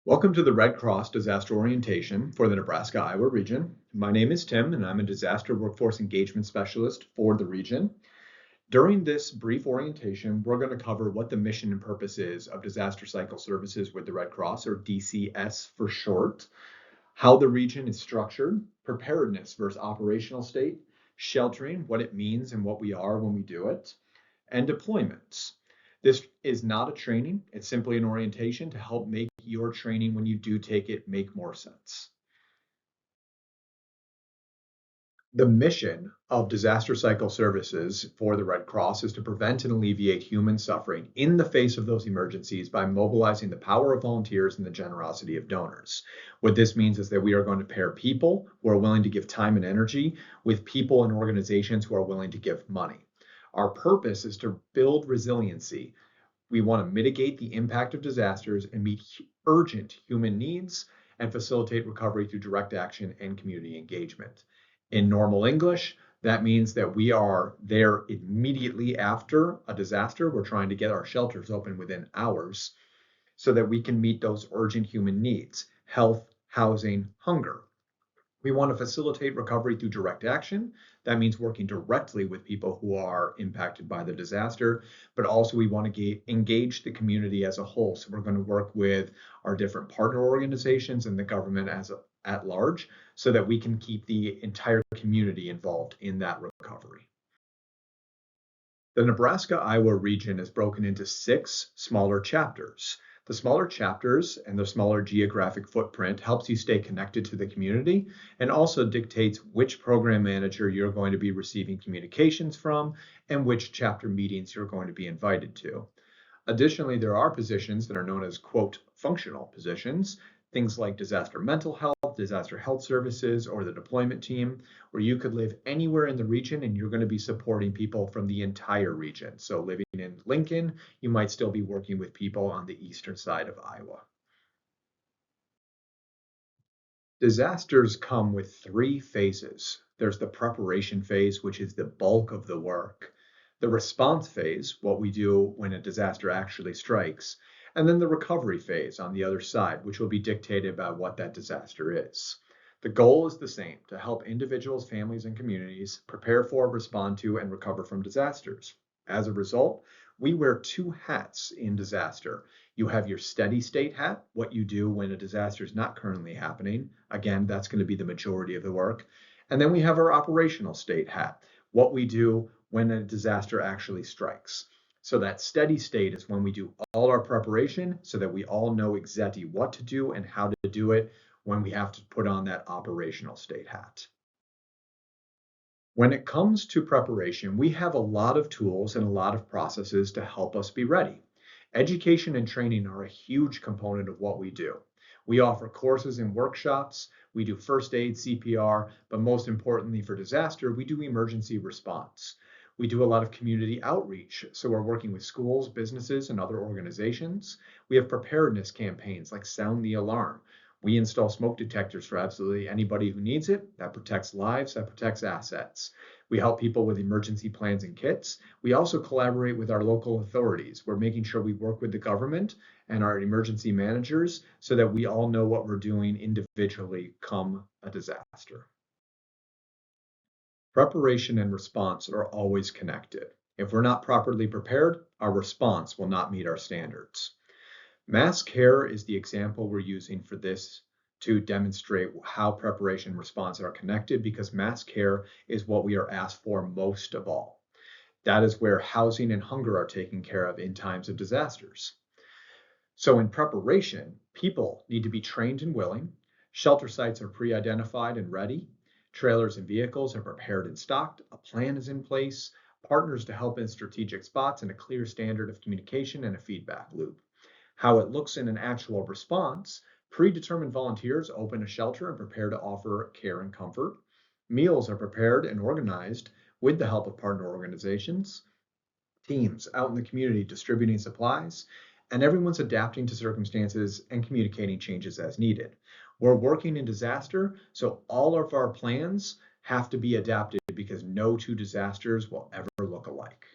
Welcome to the Red Cross Disaster Orientation for the Nebraska-Iowa Region. My name is Tim, and I'm a Disaster Workforce Engagement Specialist for the region. During this brief orientation, we're going to cover what the mission and purpose is of Disaster Cycle Services with the Red Cross, or DCS for short, how the region is structured, preparedness versus operational state, sheltering, what it means and what we are when we do it, and deployments. This is not a training, it's simply an orientation to help make your training when you do take it make more sense. The mission of Disaster Cycle Services for the Red Cross is to prevent and alleviate human suffering in the face of those emergencies by mobilizing the power of volunteers and the generosity of donors. What this means is that we are going to pair people who are willing to give time and energy with people and organizations who are willing to give money. Our purpose is to build resiliency. We want to mitigate the impact of disasters and meet urgent human needs and facilitate recovery through direct action and community engagement. In normal English, that means that we are there immediately after a disaster. We're trying to get our shelters open within hours so that we can meet those urgent human needs: health, housing, hunger. We want to facilitate recovery through direct action. That means working directly with people who are impacted by the disaster, but also we want to engage the community as a whole. So we're going to work with our different partner organizations and the government at large so that we can keep the entire community involved in that recovery. The Nebraska-Iowa region is broken into 6 smaller chapters. The smaller chapters and the smaller geographic footprint helps you stay connected to the community and also dictates which program manager you're going to be receiving communications from and which chapter meetings you're going to be invited to. Additionally, there are positions that are known as, quote, functional positions, things like disaster mental health, disaster health services, or the deployment team, where you could live anywhere in the region and you're going to be supporting people from the entire region. So living in Lincoln, you might still be working with people on the eastern side of Iowa. Disasters come with 3 phases. There's the preparation phase, which is the bulk of the work. The response phase, what we do when a disaster actually strikes, and then the recovery phase on the other side, which will be dictated by what that disaster is. The goal is the same: to help individuals, families, and communities prepare for, respond to, and recover from disasters. As a result, we wear 2 hats in disaster. You have your steady state hat, what you do when a disaster is not currently happening. Again, that's going to be the majority of the work. And then we have our operational state hat, what we do when a disaster actually strikes. So that steady state is when we do all our preparation so that we all know exactly what to do and how to do it when we have to put on that operational state hat. When it comes to preparation, we have a lot of tools and a lot of processes to help us be ready. Education and training are a huge component of what we do. We offer courses and workshops, we do first aid, CPR, but most importantly for disaster, we do emergency response. We do a lot of community outreach, so we're working with schools, businesses, and other organizations. We have preparedness campaigns like Sound the Alarm. We install smoke detectors for absolutely anybody who needs it. That protects lives, that protects assets. We help people with emergency plans and kits. We also collaborate with our local authorities. We're making sure we work with the government and our emergency managers so that we all know what we're doing individually come a disaster. Preparation and response are always connected. If we're not properly prepared, our response will not meet our standards. Mass care is the example we're using for this to demonstrate how preparation and response are connected, because mass care is what we are asked for most of all. That is where housing and hunger are taken care of in times of disasters. So in preparation, people need to be trained and willing. Shelter sites are pre-identified and ready. Trailers and vehicles are prepared and stocked. A plan is in place. Partners to help in strategic spots, and a clear standard of communication and a feedback loop. How it looks in an actual response: predetermined volunteers open a shelter and prepare to offer care and comfort. Meals are prepared and organized with the help of partner organizations. Teams out in the community distributing supplies, and everyone's adapting to circumstances and communicating changes as needed. We're working in disaster, so all of our plans have to be adapted because no 2 disasters will ever look alike.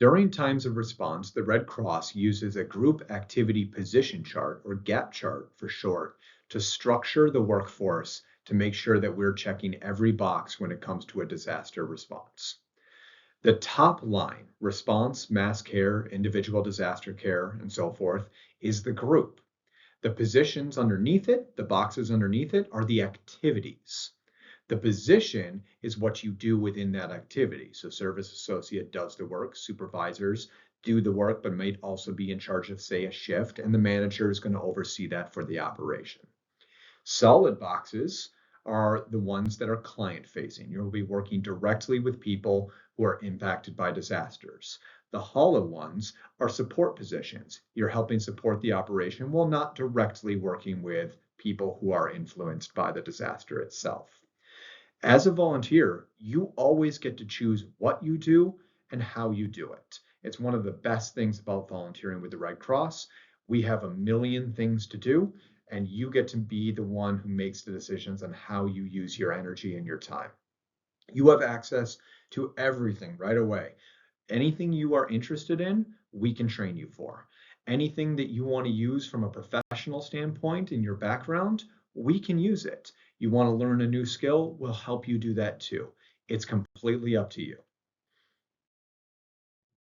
During times of response, the Red Cross uses a group activity position chart, or GAP chart for short, to structure the workforce to make sure that we're checking every box when it comes to a disaster response. The top line, response, mass care, individual disaster care, and so forth, is the group. The positions underneath it, the boxes underneath it, are the activities. The position is what you do within that activity. So service associate does the work, supervisors do the work, but might also be in charge of, say, a shift, and the manager is going to oversee that for the operation. Solid boxes are the ones that are client facing. You'll be working directly with people who are impacted by disasters. The hollow ones are support positions. You're helping support the operation while not directly working with people who are influenced by the disaster itself. As a volunteer, you always get to choose what you do and how you do it. It's one of the best things about volunteering with the Red Cross. We have a million things to do, and you get to be the one who makes the decisions on how you use your energy and your time. You have access to everything right away. Anything you are interested in, we can train you for. Anything that you want to use from a professional standpoint in your background, we can use it. You want to learn a new skill, we'll help you do that too. It's completely up to you.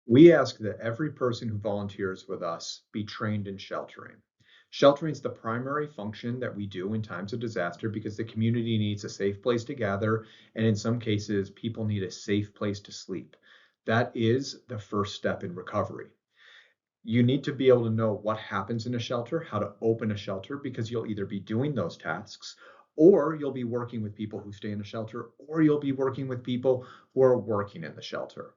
We ask that every person who volunteers with us be trained in sheltering. Sheltering is the primary function that we do in times of disaster because the community needs a safe place to gather, and in some cases, people need a safe place to sleep. That is the first step in recovery. You need to be able to know what happens in a shelter, how to open a shelter, because you'll either be doing those tasks, or you'll be working with people who stay in a shelter, or you'll be working with people who are working in the shelter.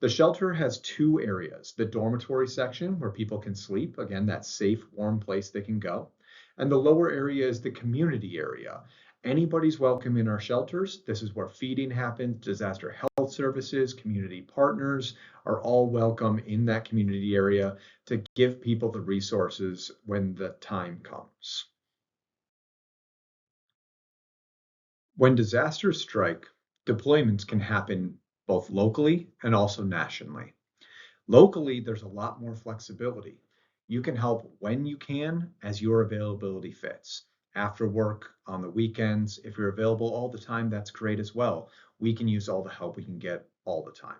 The shelter has two areas: the dormitory section where people can sleep, again, that safe, warm place they can go. And the lower area is the community area. Anybody's welcome in our shelters. This is where feeding happens, disaster health services, community partners are all welcome in that community area to give people the resources when the time comes. When disasters strike, deployments can happen both locally and also nationally. Locally, there's a lot more flexibility. You can help when you can as your availability fits. After work, on the weekends, if you're available all the time, that's great as well. We can use all the help we can get all the time.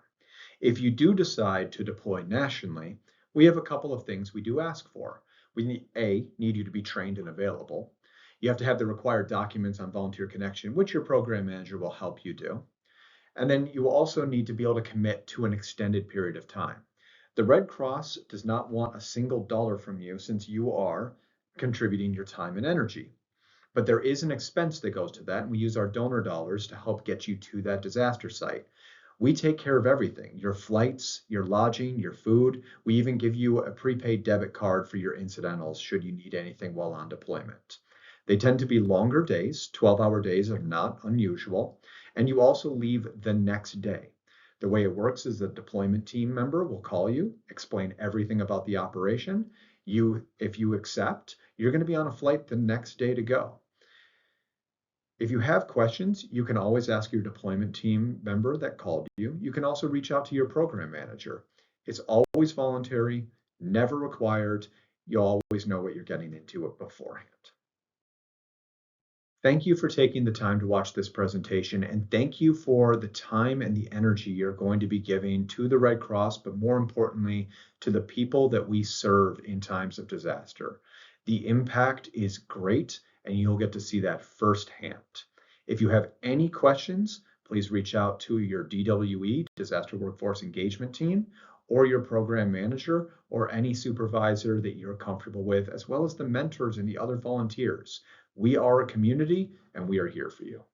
If you do decide to deploy nationally, we have a couple of things we do ask for. We need you to be trained and available. You have to have the required documents on Volunteer Connection, which your program manager will help you do. And then you also need to be able to commit to an extended period of time. The Red Cross does not want a single dollar from you since you are contributing your time and energy. But there is an expense that goes to that, and we use our donor dollars to help get you to that disaster site. We take care of everything: your flights, your lodging, your food. We even give you a prepaid debit card for your incidentals should you need anything while on deployment. They tend to be longer days. 12-hour days are not unusual. And you also leave the next day. The way it works is the deployment team member will call you, explain everything about the operation. If you accept, you're going to be on a flight the next day to go. If you have questions, you can always ask your deployment team member that called you. You can also reach out to your program manager. It's always voluntary, never required. You'll always know what you're getting into beforehand. Thank you for taking the time to watch this presentation, and thank you for the time and the energy you're going to be giving to the Red Cross, but more importantly, to the people that we serve in times of disaster. The impact is great, and you'll get to see that firsthand. If you have any questions, please reach out to your DWE, Disaster Workforce Engagement Team, or your program manager, or any supervisor that you're comfortable with, as well as the mentors and the other volunteers. We are a community, and we are here for you.